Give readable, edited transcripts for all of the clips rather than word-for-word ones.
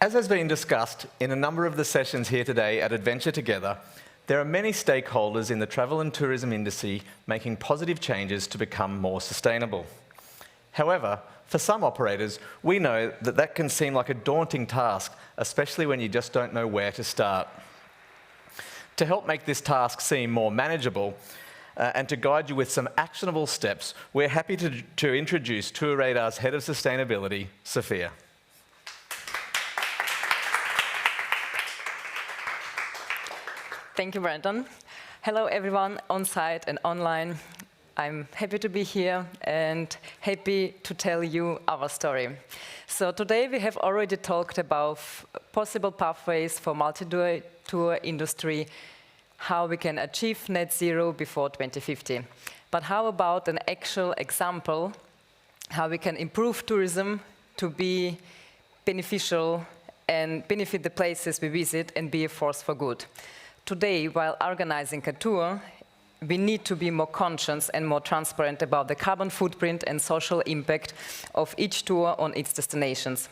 As has been discussed in a number of the sessions here today at Adventure Together, there are many stakeholders in the travel and tourism industry making positive changes to become more sustainable. However, for some operators, we know that that can seem like a daunting task, especially when you just don't know where to start. To help make this task seem more manageable and to guide you with some actionable steps, we're happy to introduce TourRadar's Head of Sustainability, Sophia. Thank you, Brandon. Hello, everyone on site and online. I'm happy to be here and happy to tell you our story. So today we have already talked about possible pathways for multi-tour industry, how we can achieve net zero before 2050. But how about an actual example, how we can improve tourism to be beneficial and benefit the places we visit and be a force for good? Today, while organizing a tour, we need to be more conscious and more transparent about the carbon footprint and social impact of each tour on its destinations.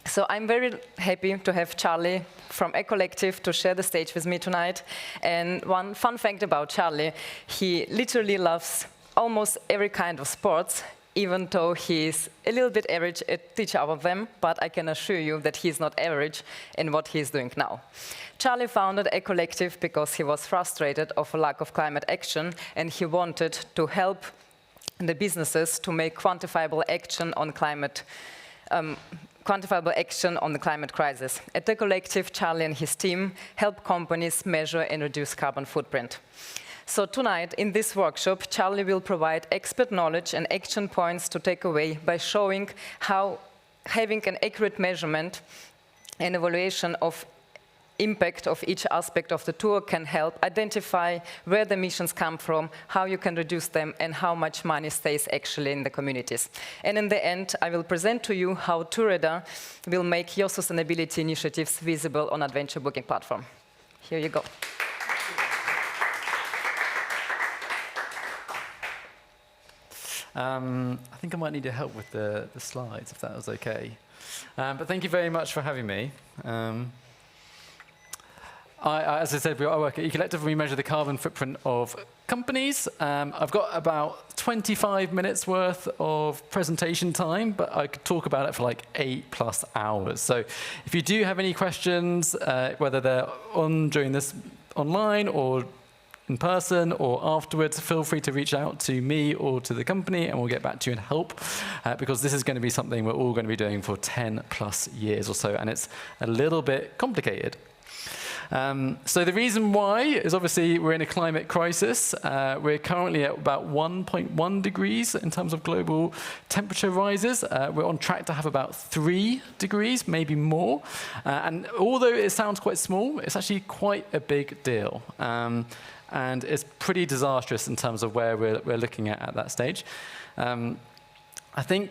So I'm very happy to have Charlie from Ecollective to share the stage with me tonight. And one fun fact about Charlie, he literally loves almost every kind of sports, even though he's a little bit average at each of them, but I can assure you that he's not average in what he's doing now. Charlie founded Ecollective because he was frustrated of a lack of climate action, and he wanted to help the businesses to make quantifiable action on the climate crisis. At Ecollective, Charlie and his team help companies measure and reduce carbon footprint. So tonight, in this workshop, Charlie will provide expert knowledge and action points to take away by showing how having an accurate measurement and evaluation of impact of each aspect of the tour can help identify where the emissions come from, how you can reduce them, and how much money stays actually in the communities. And in the end, I will present to you how TourRadar will make your sustainability initiatives visible on Adventure Booking platform. Here you go. I think I might need your help with the slides, if that was okay. But thank you very much for having me. As I said, I work at Ecollective, and we measure the carbon footprint of companies. I've got about 25 minutes worth of presentation time, but I could talk about it for like 8+ hours. So if you do have any questions, whether they're during this online or in person or afterwards, feel free to reach out to me or to the company, and we'll get back to you and help, because this is going to be something we're all going to be doing for 10+ years or so, and it's a little bit complicated. So the reason why is obviously we're in a climate crisis. We're currently at about 1.1 degrees in terms of global temperature rises. We're on track to have about 3 degrees, maybe more. And although it sounds quite small, it's actually quite a big deal. And it's pretty disastrous in terms of where we're looking at that stage. I think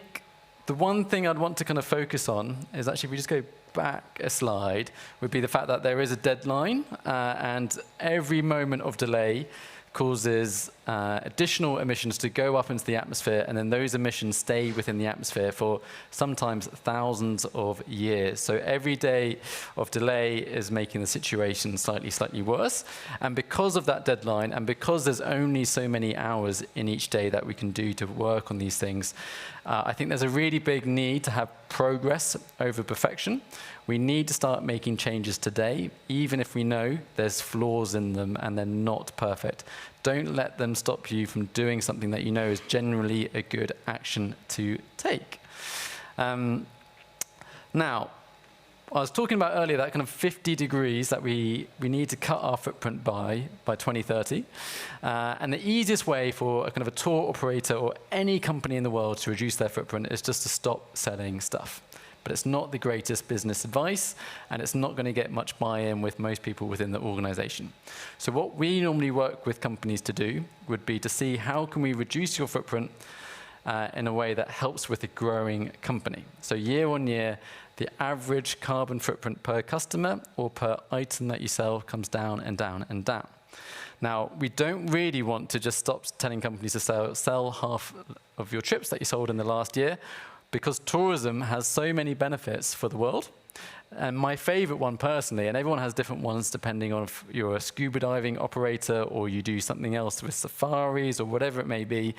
the one thing I'd want to kind of focus on is actually, if we just go back a slide, would be the fact that there is a deadline, and every moment of delay causes additional emissions to go up into the atmosphere, and then those emissions stay within the atmosphere for sometimes thousands of years. So every day of delay is making the situation slightly worse. And because of that deadline, and because there's only so many hours in each day that we can do to work on these things, I think there's a really big need to have progress over perfection. We need to start making changes today, even if we know there's flaws in them and they're not perfect. Don't let them stop you from doing something that you know is generally a good action to take. Now, I was talking about earlier that kind of 50 degrees that we need to cut our footprint by 2030. And the easiest way for a kind of a tour operator or any company in the world to reduce their footprint is just to stop selling stuff. But it's not the greatest business advice, and it's not going to get much buy-in with most people within the organization. So what we normally work with companies to do would be to see how can we reduce your footprint in a way that helps with a growing company. So year on year, the average carbon footprint per customer or per item that you sell comes down and down and down. Now, we don't really want to just stop telling companies to sell half of your trips that you sold in the last year, because tourism has so many benefits for the world, And my favorite one personally, and everyone has different ones depending on if you're a scuba diving operator or you do something else with safaris or whatever it may be.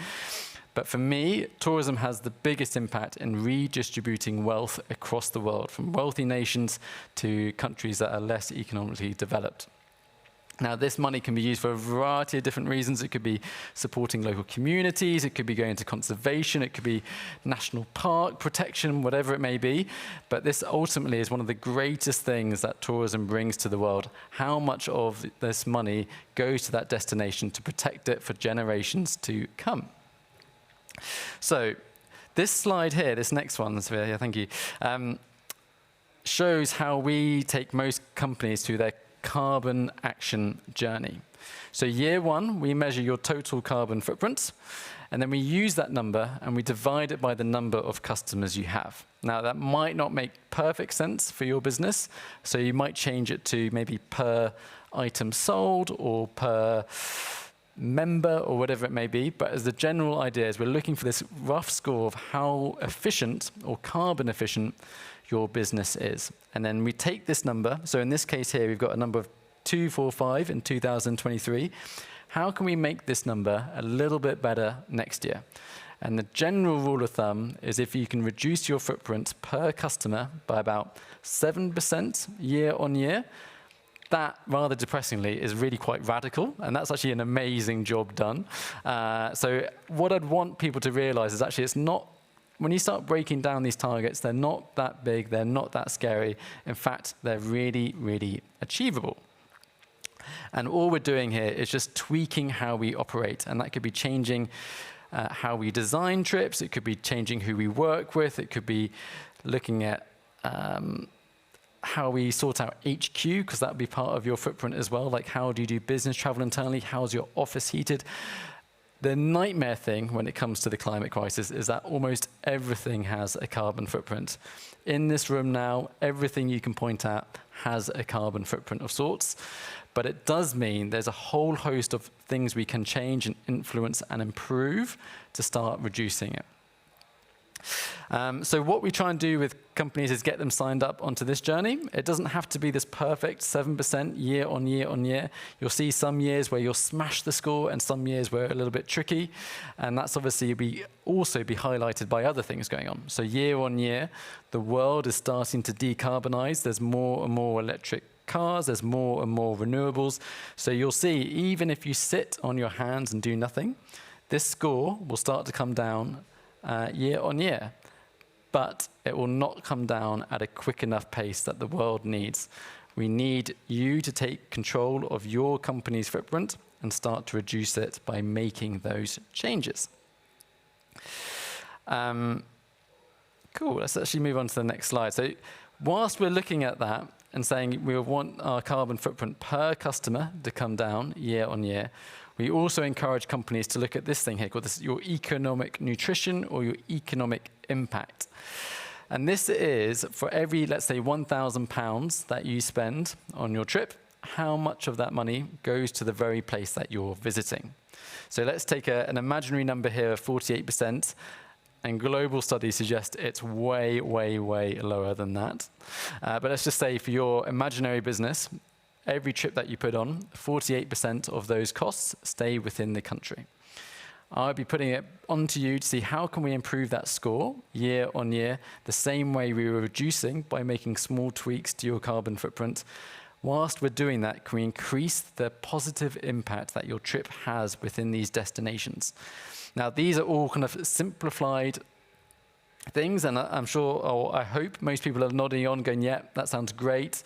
But for me, tourism has the biggest impact in redistributing wealth across the world, from wealthy nations to countries that are less economically developed. Now, this money can be used for a variety of different reasons. It could be supporting local communities, it could be going to conservation, it could be national park protection, whatever it may be. But this ultimately is one of the greatest things that tourism brings to the world. How much of this money goes to that destination to protect it for generations to come? So this slide here, this next one, Svea, thank you, shows how we take most companies through their carbon action journey. So year one, we measure your total carbon footprint, and then we use that number and we divide it by the number of customers you have. Now, that might not make perfect sense for your business, so you might change it to maybe per item sold or per member or whatever it may be, but as the general idea is we're looking for this rough score of how efficient or carbon efficient your business is. And then we take this number, so in this case here we've got a number of 245 in 2023. How can we make this number a little bit better next year? And the general rule of thumb is if you can reduce your footprint per customer by about 7% year on year, that, rather depressingly, is really quite radical, and that's actually an amazing job done. So what I'd want people to realize is actually it's not, when you start breaking down these targets, they're not that big, they're not that scary. In fact, they're really, really achievable. And all we're doing here is just tweaking how we operate, and that could be changing how we design trips, it could be changing who we work with, it could be looking at how we sort out HQ, because that would be part of your footprint as well. Like, how do you do business travel internally? How's your office heated? The nightmare thing when it comes to the climate crisis is that almost everything has a carbon footprint. In this room now, everything you can point at has a carbon footprint of sorts. But it does mean there's a whole host of things we can change and influence and improve to start reducing it. So what we try and do with companies is get them signed up onto this journey. It doesn't have to be this perfect 7% year on year on year. You'll see some years where you'll smash the score and some years where a little bit tricky. And that's obviously also be highlighted by other things going on. So year on year, the world is starting to decarbonize. There's more and more electric cars, there's more and more renewables. So you'll see, even if you sit on your hands and do nothing, this score will start to come down year on year, but it will not come down at a quick enough pace that the world needs. We need you to take control of your company's footprint and start to reduce it by making those changes. Cool, let's actually move on to the next slide. So whilst we're looking at that and saying we want our carbon footprint per customer to come down year on year, we also encourage companies to look at this thing here called your economic nutrition or your economic impact. And this is for every, let's say, £1,000 that you spend on your trip, how much of that money goes to the very place that you're visiting. So let's take an imaginary number here of 48%, and global studies suggest it's way, way, way lower than that. But let's just say for your imaginary business, every trip that you put on, 48% of those costs stay within the country. I'll be putting it onto you to see how can we improve that score year on year, the same way we were reducing by making small tweaks to your carbon footprint. Whilst we're doing that, can we increase the positive impact that your trip has within these destinations? Now, these are all kind of simplified things, and I'm sure, or I hope most people are nodding on going, yeah, that sounds great.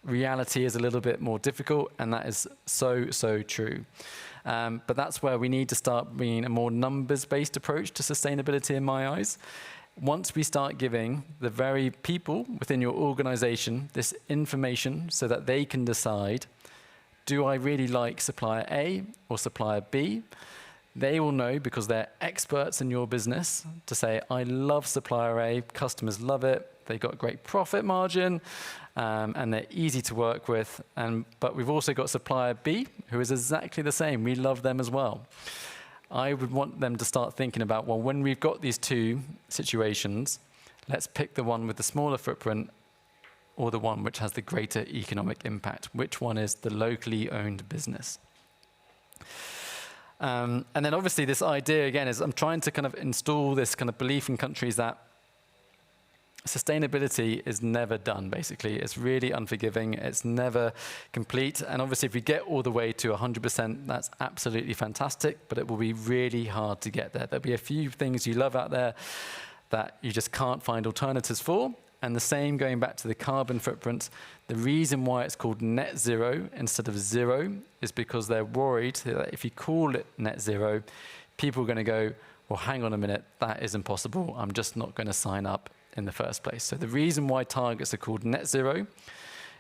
Reality is a little bit more difficult, and that is so, so true. But that's where we need to start bringing a more numbers-based approach to sustainability in my eyes. Once we start giving the very people within your organization this information so that they can decide, do I really like supplier A or supplier B? They will know, because they're experts in your business, to say, I love supplier A, customers love it, they've got great profit margin, and they're easy to work with. But we've also got supplier B, who is exactly the same. We love them as well. I would want them to start thinking about, well, when we've got these two situations, let's pick the one with the smaller footprint or the one which has the greater economic impact? Which one is the locally owned business? And then obviously this idea, again, is I'm trying to kind of install this kind of belief in countries that sustainability is never done, basically. It's really unforgiving. It's never complete. And obviously, if we get all the way to 100%, that's absolutely fantastic, but it will be really hard to get there. There'll be a few things you love out there that you just can't find alternatives for. And the same going back to the carbon footprint. The reason why it's called net zero instead of zero is because they're worried that if you call it net zero, people are going to go, well, hang on a minute, that is impossible. I'm just not going to sign up in the first place. So the reason why targets are called net zero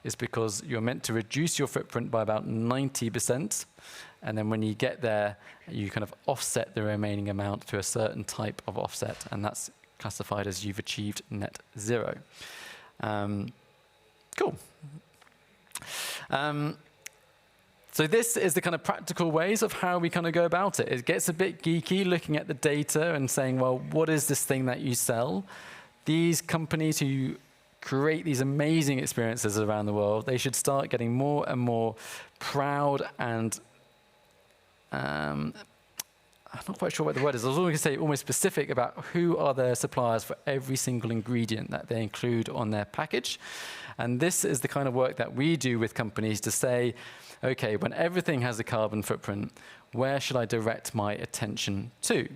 is because you're meant to reduce your footprint by about 90%. And then when you get there, you kind of offset the remaining amount through a certain type of offset. And that's classified as you've achieved net zero. Cool. So this is the kind of practical ways of how we kind of go about it. It gets a bit geeky looking at the data and saying, well, what is this thing that you sell? These companies who create these amazing experiences around the world, they should start getting more and more proud and I'm not quite sure what the word is. I was going to say almost specific about who are their suppliers for every single ingredient that they include on their package. And this is the kind of work that we do with companies to say, okay, when everything has a carbon footprint, where should I direct my attention to?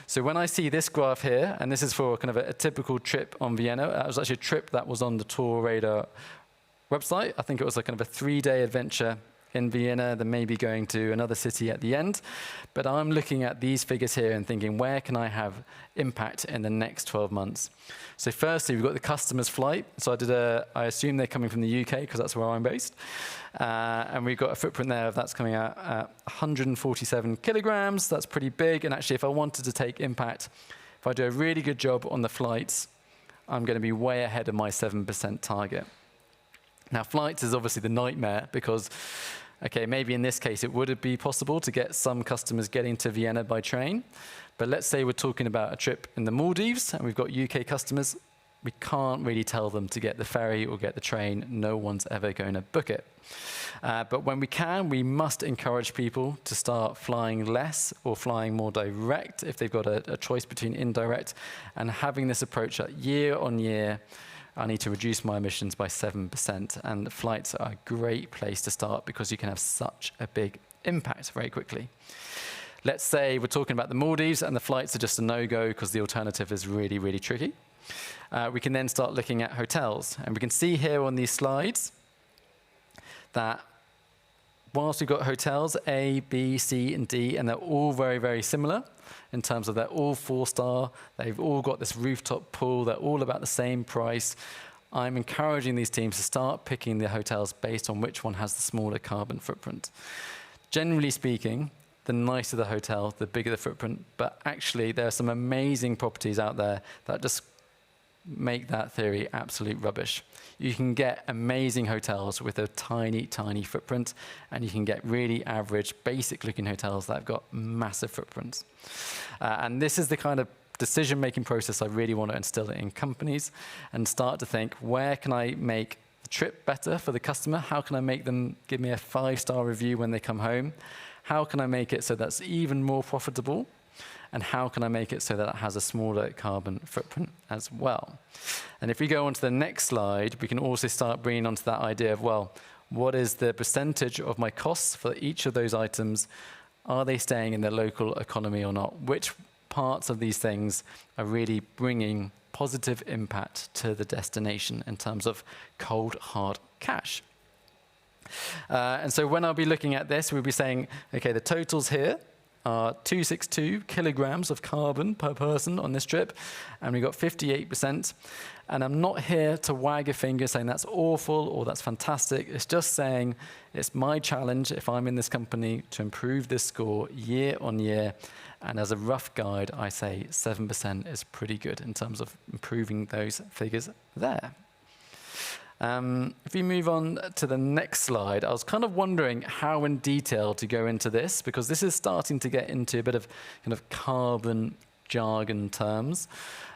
So when I see this graph here, and this is for kind of a typical trip on Vienna, it was actually a trip that was on the TourRadar website. I think it was like kind of a 3-day adventure in Vienna, then maybe going to another city at the end. But I'm looking at these figures here and thinking, where can I have impact in the next 12 months? So firstly, we've got the customer's flight. So I assume they're coming from the UK because that's where I'm based. And we've got a footprint there that's coming out at 147 kilograms. That's pretty big. And actually, if I wanted to take impact, if I do a really good job on the flights, I'm going to be way ahead of my 7% target. Now, flights is obviously the nightmare because, okay, maybe in this case it would be possible to get some customers getting to Vienna by train. But let's say we're talking about a trip in the Maldives and we've got UK customers. We can't really tell them to get the ferry or get the train. No one's ever going to book it. But when we can, we must encourage people to start flying less or flying more direct if they've got a choice between indirect, and having this approach that year on year, I need to reduce my emissions by 7%. And flights are a great place to start because you can have such a big impact very quickly. Let's say we're talking about the Maldives and the flights are just a no-go because the alternative is really, really tricky. We can then start looking at hotels. And we can see here on these slides that whilst we've got hotels A, B, C, and D, and they're all very, very similar in terms of they're all 4-star, they've all got this rooftop pool, they're all about the same price. I'm encouraging these teams to start picking the hotels based on which one has the smaller carbon footprint. Generally speaking, the nicer the hotel, the bigger the footprint, but actually there are some amazing properties out there that just make that theory absolute rubbish. You can get amazing hotels with a tiny, tiny footprint, and you can get really average, basic-looking hotels that have got massive footprints. And this is the kind of decision-making process I really want to instill in companies and start to think, where can I make the trip better for the customer? How can I make them give me a 5-star review when they come home? How can I make it so that's even more profitable? And how can I make it so that it has a smaller carbon footprint as well? And if we go on to the next slide, we can also start bringing onto that idea of, well, what is the percentage of my costs for each of those items? Are they staying in the local economy or not? Which parts of these things are really bringing positive impact to the destination in terms of cold, hard cash? And so when I'll be looking at this, we'll be saying, okay, the totals here are 262 kilograms of carbon per person on this trip, and we got 58%. And I'm not here to wag a finger saying that's awful or that's fantastic. It's just saying it's my challenge if I'm in this company to improve this score year on year. And as a rough guide, I say 7% is pretty good in terms of improving those figures there. If we move on to the next slide, I was kind of wondering how in detail to go into this, because this is starting to get into a bit of kind of carbon jargon terms.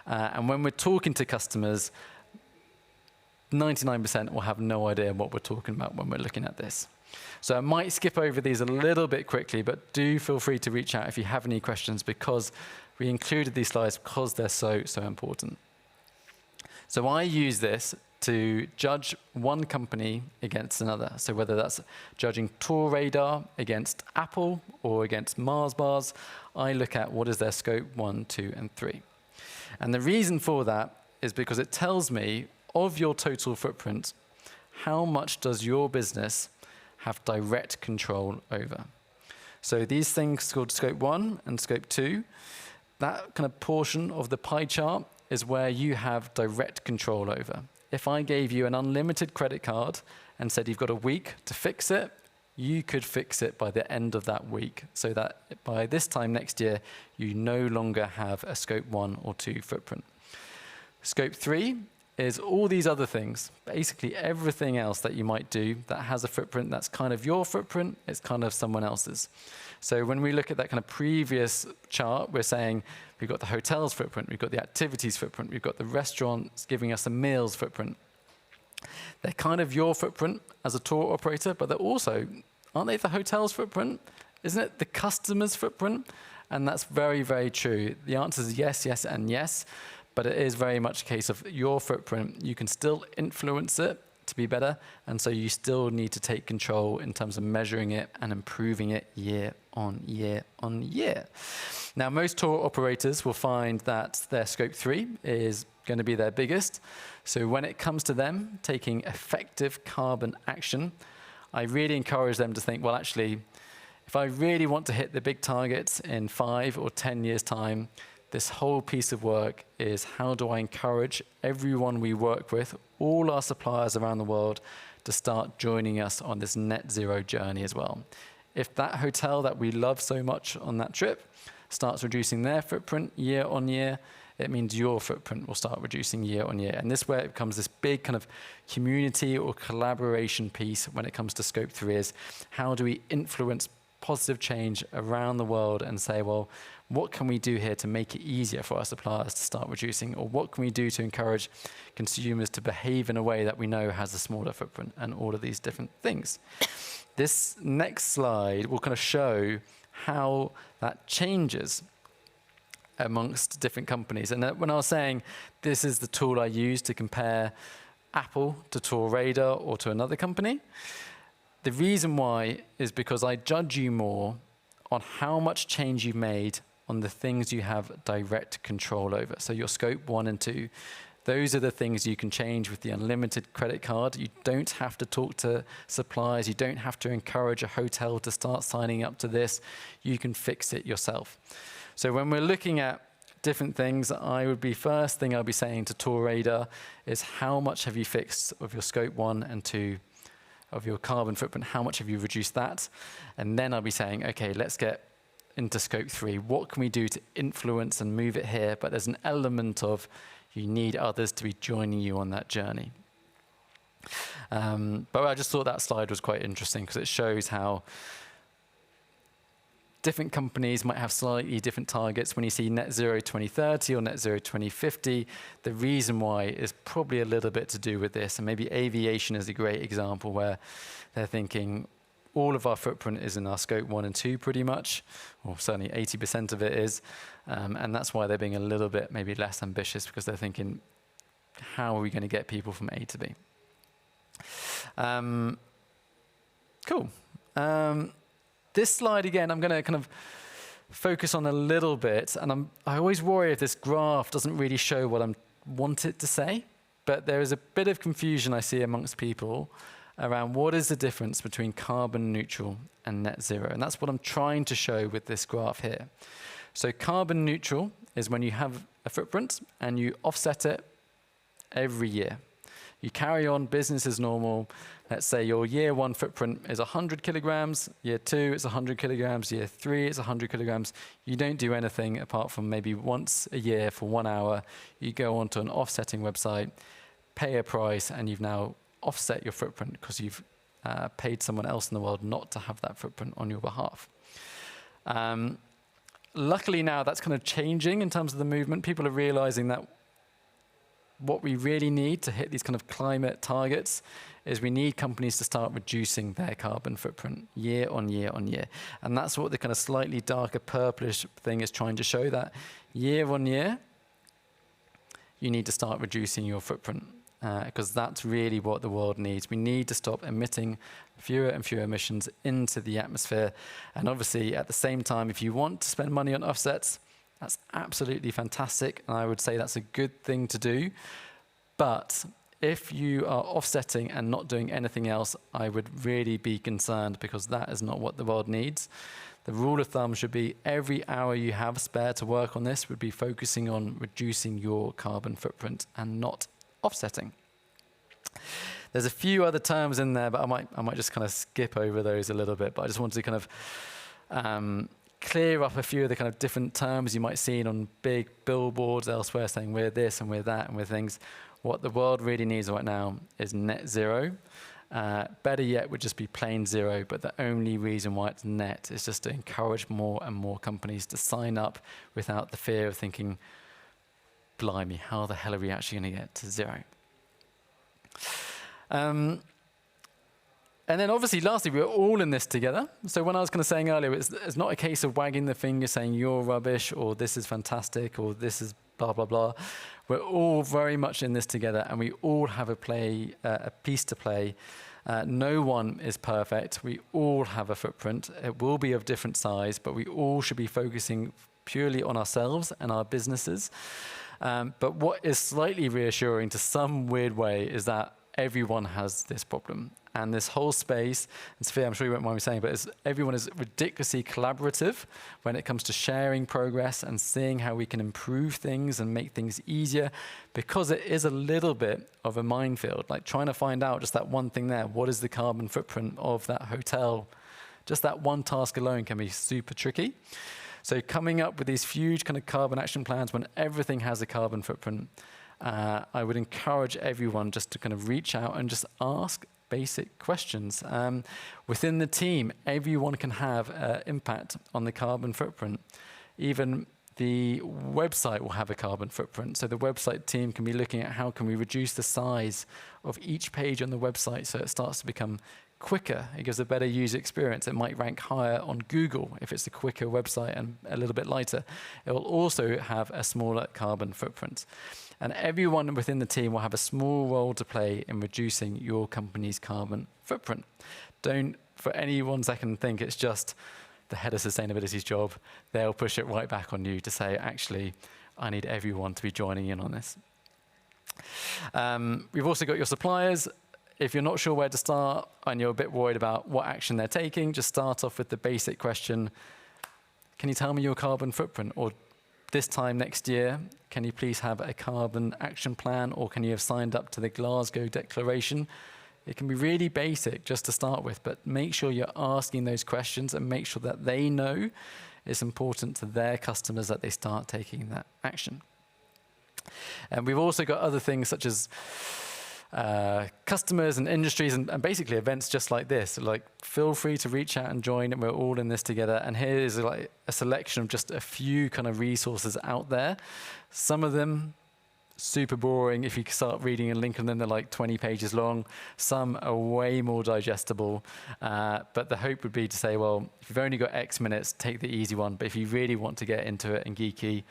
And when we're talking to customers, 99% will have no idea what we're talking about when we're looking at this. So I might skip over these a little bit quickly, but do feel free to reach out if you have any questions, because we included these slides because they're so, so important. So I use this to judge one company against another. So whether that's judging TourRadar against Apple or against Mars bars, I look at what is their scope 1, 2, and 3. And the reason for that is because it tells me of your total footprint, how much does your business have direct control over? So these things called scope 1 and scope 2, that kind of portion of the pie chart is where you have direct control over. If I gave you an unlimited credit card and said you've got a week to fix it, you could fix it by the end of that week, so that by this time next year, you no longer have a scope 1 or 2 footprint. Scope 3 is all these other things, basically everything else that you might do that has a footprint that's kind of your footprint, it's kind of someone else's. So when we look at that kind of previous chart, we're saying we've got the hotels footprint, we've got the activities footprint, we've got the restaurants giving us a meals footprint. They're kind of your footprint as a tour operator, but they're also, aren't they the hotel's footprint? Isn't it the customer's footprint? And that's very, very true. The answer is yes, yes, and yes. But it is very much a case of your footprint. You can still influence it to be better, and so you still need to take control in terms of measuring it and improving it year on year on year. Now, most tour operators will find that their scope 3 is going to be their biggest. So when it comes to them taking effective carbon action, I really encourage them to think, well, actually, if I really want to hit the big targets in 5 or 10 years' time, this whole piece of work is how do I encourage everyone we work with, all our suppliers around the world, to start joining us on this net zero journey as well. If that hotel that we love so much on that trip starts reducing their footprint year on year, it means your footprint will start reducing year on year. And this is where it becomes this big kind of community or collaboration piece when it comes to scope 3 is how do we influence positive change around the world and say, well, what can we do here to make it easier for our suppliers to start reducing? Or what can we do to encourage consumers to behave in a way that we know has a smaller footprint, and all of these different things? This next slide will kind of show how that changes amongst different companies. And when I was saying this is the tool I use to compare Apple to TourRadar or to another company, the reason why is because I judge you more on how much change you've made on the things you have direct control over. So your scope 1 and 2, those are the things you can change with the unlimited credit card. You don't have to talk to suppliers. You don't have to encourage a hotel to start signing up to this. You can fix it yourself. So when we're looking at different things, first thing I'll be saying to TourRadar is how much have you fixed of your scope 1 and 2 of your carbon footprint? How much have you reduced that? And then I'll be saying, okay, let's get into scope 3. What can we do to influence and move it here? But there's an element of you need others to be joining you on that journey. But I just thought that slide was quite interesting because it shows how different companies might have slightly different targets. When you see net zero 2030 or net zero 2050, the reason why is probably a little bit to do with this. And maybe aviation is a great example where they're thinking all of our footprint is in our scope 1 and 2 pretty much, or certainly 80% of it is. And that's why they're being a little bit maybe less ambitious, because they're thinking, how are we going to get people from A to B? Cool. This slide, again, I'm going to kind of focus on a little bit. And I always worry if this graph doesn't really show what I want it to say. But there is a bit of confusion I see amongst people around what is the difference between carbon neutral and net zero. And that's what I'm trying to show with this graph here. So carbon neutral is when you have a footprint and you offset it every year. You carry on business as normal. Let's say your year 1 footprint is 100 kilograms, year 2 is 100 kilograms, year 3 is 100 kilograms. You don't do anything apart from maybe once a year for 1 hour. You go onto an offsetting website, pay a price, and you've now offset your footprint because you've paid someone else in the world not to have that footprint on your behalf. Luckily now that's kind of changing in terms of the movement. People are realizing that what we really need to hit these kind of climate targets is we need companies to start reducing their carbon footprint year on year on year. And that's what the kind of slightly darker purplish thing is trying to show, that year on year, you need to start reducing your footprint, because that's really what the world needs. We need to stop emitting fewer and fewer emissions into the atmosphere. And obviously, at the same time, if you want to spend money on offsets, that's absolutely fantastic. And I would say that's a good thing to do. But if you are offsetting and not doing anything else, I would really be concerned, because that is not what the world needs. The rule of thumb should be every hour you have spare to work on this would be focusing on reducing your carbon footprint and not offsetting. There's a few other terms in there, but I might just kind of skip over those a little bit. But I just wanted to kind of clear up a few of the kind of different terms you might see on big billboards elsewhere saying we're this and we're that and we're things. What the world really needs right now is net zero. Better yet would just be plain zero, but the only reason why it's net is just to encourage more and more companies to sign up without the fear of thinking, blimey, how the hell are we actually going to get to zero? And then obviously, lastly, we're all in this together. So when I was kind of saying earlier, it's not a case of wagging the finger saying you're rubbish or this is fantastic or this is blah, blah, blah. We're all very much in this together, and we all have a piece to play. No one is perfect. We all have a footprint. It will be of different size, but we all should be focusing purely on ourselves and our businesses. But what is slightly reassuring to some weird way is that everyone has this problem. And this whole space, and Sophia, I'm sure you won't mind me saying, but everyone is ridiculously collaborative when it comes to sharing progress and seeing how we can improve things and make things easier, because it is a little bit of a minefield, like trying to find out just that one thing there. What is the carbon footprint of that hotel? Just that one task alone can be super tricky. So coming up with these huge kind of carbon action plans when everything has a carbon footprint, I would encourage everyone just to kind of reach out and just ask basic questions. Within the team, everyone can have impact on the carbon footprint. Even the website will have a carbon footprint. So the website team can be looking at how can we reduce the size of each page on the website so it starts to become quicker. It gives a better user experience. It might rank higher on Google if it's a quicker website and a little bit lighter. It will also have a smaller carbon footprint. And everyone within the team will have a small role to play in reducing your company's carbon footprint. Don't for any 1 second think it's just the head of sustainability's job. They'll push it right back on you to say, actually, I need everyone to be joining in on this. We've also got your suppliers. If you're not sure where to start and you're a bit worried about what action they're taking, just start off with the basic question, can you tell me your carbon footprint? Or this time next year, can you please have a carbon action plan, or can you have signed up to the Glasgow Declaration? It can be really basic just to start with, but make sure you're asking those questions and make sure that they know it's important to their customers that they start taking that action. And we've also got other things such as customers and industries and basically events just like this. Like, feel free to reach out and join, and we're all in this together. And here is like a selection of just a few kind of resources out there. Some of them super boring. If you start reading and link them, they're like 20 pages long. Some are way more digestible. But the hope would be to say, well, if you've only got X minutes, take the easy one. But if you really want to get into it and geeky,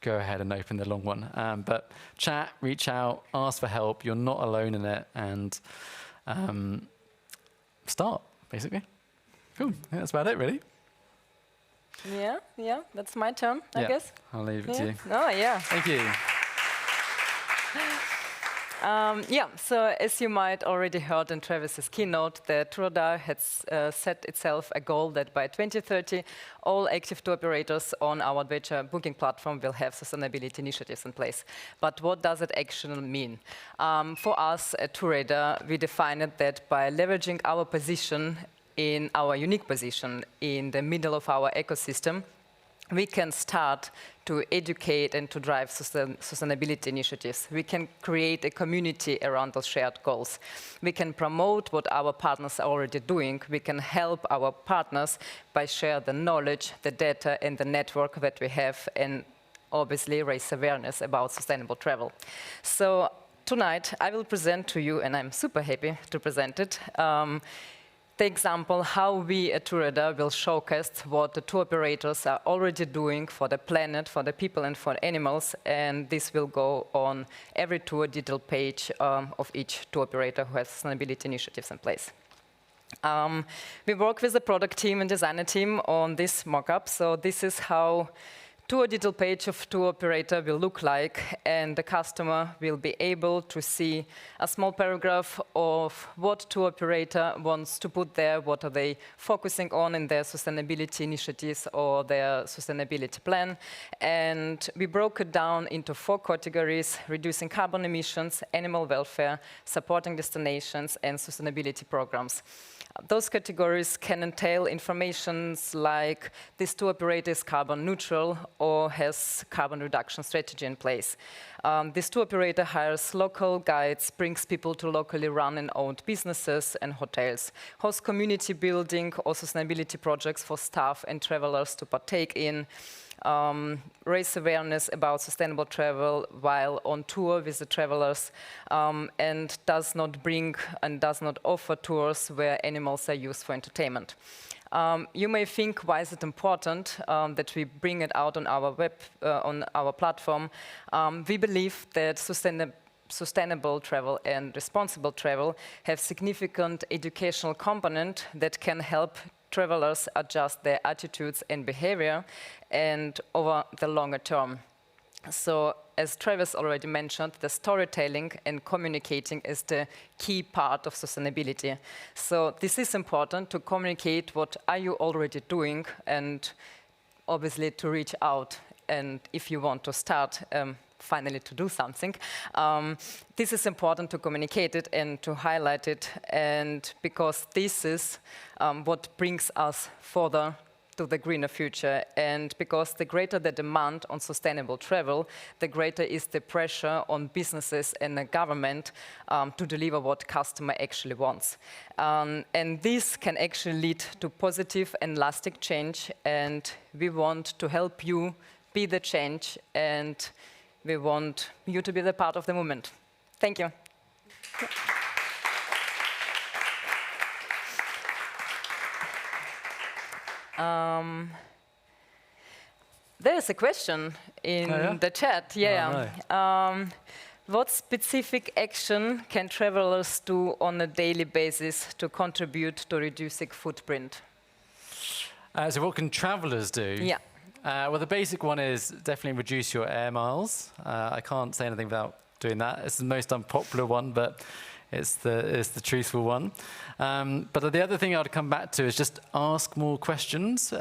go ahead and open the long one. But chat, reach out, ask for help. You're not alone in it, and start, basically. Cool. Yeah, that's about it, really. Yeah, that's my turn, I guess. I'll leave it to you. Oh, yeah. Thank you. So as you might already heard in Travis's keynote, the TourRadar has set itself a goal that by 2030, all active tour operators on our adventure booking platform will have sustainability initiatives in place. But what does it actually mean? For us at TourRadar, we define it that by leveraging our position in our unique position in the middle of our ecosystem, we can start to educate and to drive sustainability initiatives. We can create a community around those shared goals. We can promote what our partners are already doing. We can help our partners by sharing the knowledge, the data, and the network that we have, and obviously raise awareness about sustainable travel. So tonight I will present to you, and I'm super happy to present it, the example how we at TourRadar will showcase what the tour operators are already doing for the planet, for the people and for animals, and this will go on every tour detail page of each tour operator who has sustainability initiatives in place. We work with the product team and designer team on this mockup, so this is how tour detail page of tour operator will look like, and the customer will be able to see a small paragraph of what tour operator wants to put there, what are they focusing on in their sustainability initiatives or their sustainability plan. And we broke it down into 4 categories: reducing carbon emissions, animal welfare, supporting destinations, and sustainability programs. Those categories can entail information like this tour operator is carbon neutral or has carbon reduction strategy in place. This tour operator hires local guides, brings people to locally run and owned businesses and hotels, hosts community building or sustainability projects for staff and travelers to partake in, raise awareness about sustainable travel while on tour with the travelers, and does not bring and does not offer tours where animals are used for entertainment. You may think, why is it important that we bring it out on our on our platform? We believe that sustainable travel and responsible travel have significant educational component that can help travelers adjust their attitudes and behavior and over the longer term. So as Travis already mentioned, the storytelling and communicating is the key part of sustainability. So this is important to communicate what are you already doing, and obviously to reach out, and if you want to start finally to do something. This is important to communicate it and to highlight it, and because this is what brings us further to the greener future, and because the greater the demand on sustainable travel, the greater is the pressure on businesses and the government to deliver what customer actually wants. And this can actually lead to positive and lasting change, and we want to help you be the change, and we want you to be the part of the movement. Thank you. There is a question in the chat. What specific action can travelers do on a daily basis to contribute to reducing footprint? So what can travelers do? Yeah. Well, the basic one is definitely reduce your air miles. I can't say anything without doing that. It's the most unpopular one, but it's the truthful one. But the other thing I'd come back to is just ask more questions.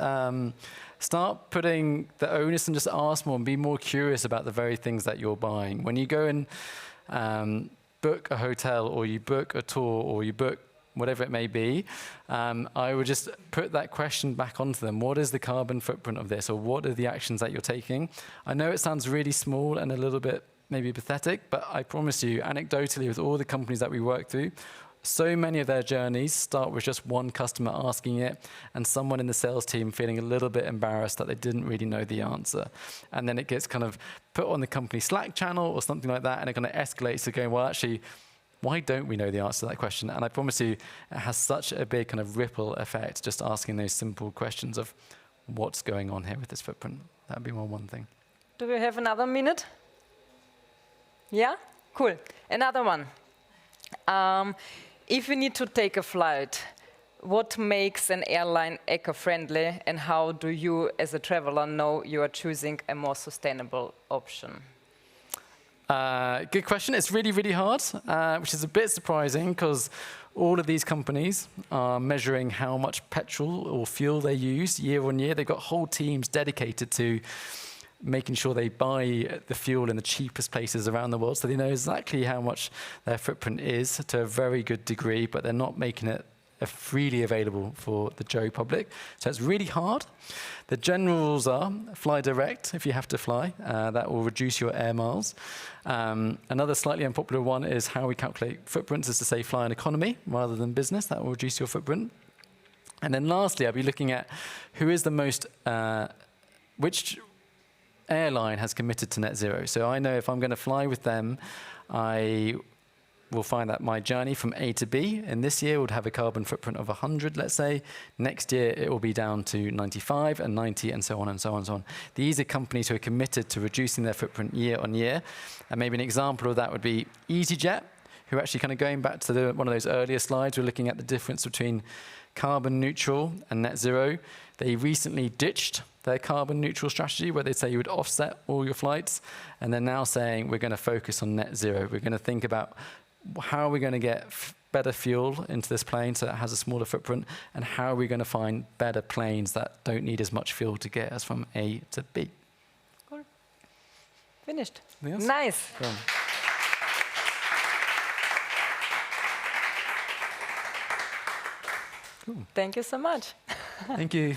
Start putting the onus and just ask more and be more curious about the very things that you're buying. When you go and book a hotel, or you book a tour, or you book whatever it may be, I would just put that question back onto them. What is the carbon footprint of this, or what are the actions that you're taking? I know it sounds really small and a little bit maybe pathetic, but I promise you, anecdotally, with all the companies that we work through, so many of their journeys start with just one customer asking it and someone in the sales team feeling a little bit embarrassed that they didn't really know the answer. And then it gets kind of put on the company Slack channel or something like that, and it kind of escalates to going, well, actually, why don't we know the answer to that question? And I promise you, it has such a big kind of ripple effect, just asking those simple questions of what's going on here with this footprint. That would be one thing. Do we have another minute? Yeah? Cool. Another one. If you need to take a flight, what makes an airline eco-friendly, and how do you, as a traveler, know you are choosing a more sustainable option? Good question. It's really, really hard, which is a bit surprising because all of these companies are measuring how much petrol or fuel they use year on year. They've got whole teams dedicated to making sure they buy the fuel in the cheapest places around the world, so they know exactly how much their footprint is to a very good degree, but they're not making it freely available for the Joe public. So it's really hard. The general rules are fly direct if you have to fly. That will reduce your air miles. Another slightly unpopular one is how we calculate footprints is to say fly in economy rather than business. That will reduce your footprint. And then lastly, I'll be looking at who is the most, airline has committed to net zero. So I know if I'm going to fly with them, I will find that my journey from A to B in this year would have a carbon footprint of 100, let's say. Next year, it will be down to 95 and 90 and so on and so on and so on. These are companies who are committed to reducing their footprint year on year. And maybe an example of that would be EasyJet, who actually kind of going back to one of those earlier slides, we're looking at the difference between carbon neutral and net zero. They recently ditched their carbon neutral strategy where they say you would offset all your flights. And they're now saying we're going to focus on net zero. We're going to think about how are we going to get better fuel into this plane so it has a smaller footprint, and how are we going to find better planes that don't need as much fuel to get us from A to B. Cool. Finished. Anything else? Nice. Cool. Thank you so much. Thank you.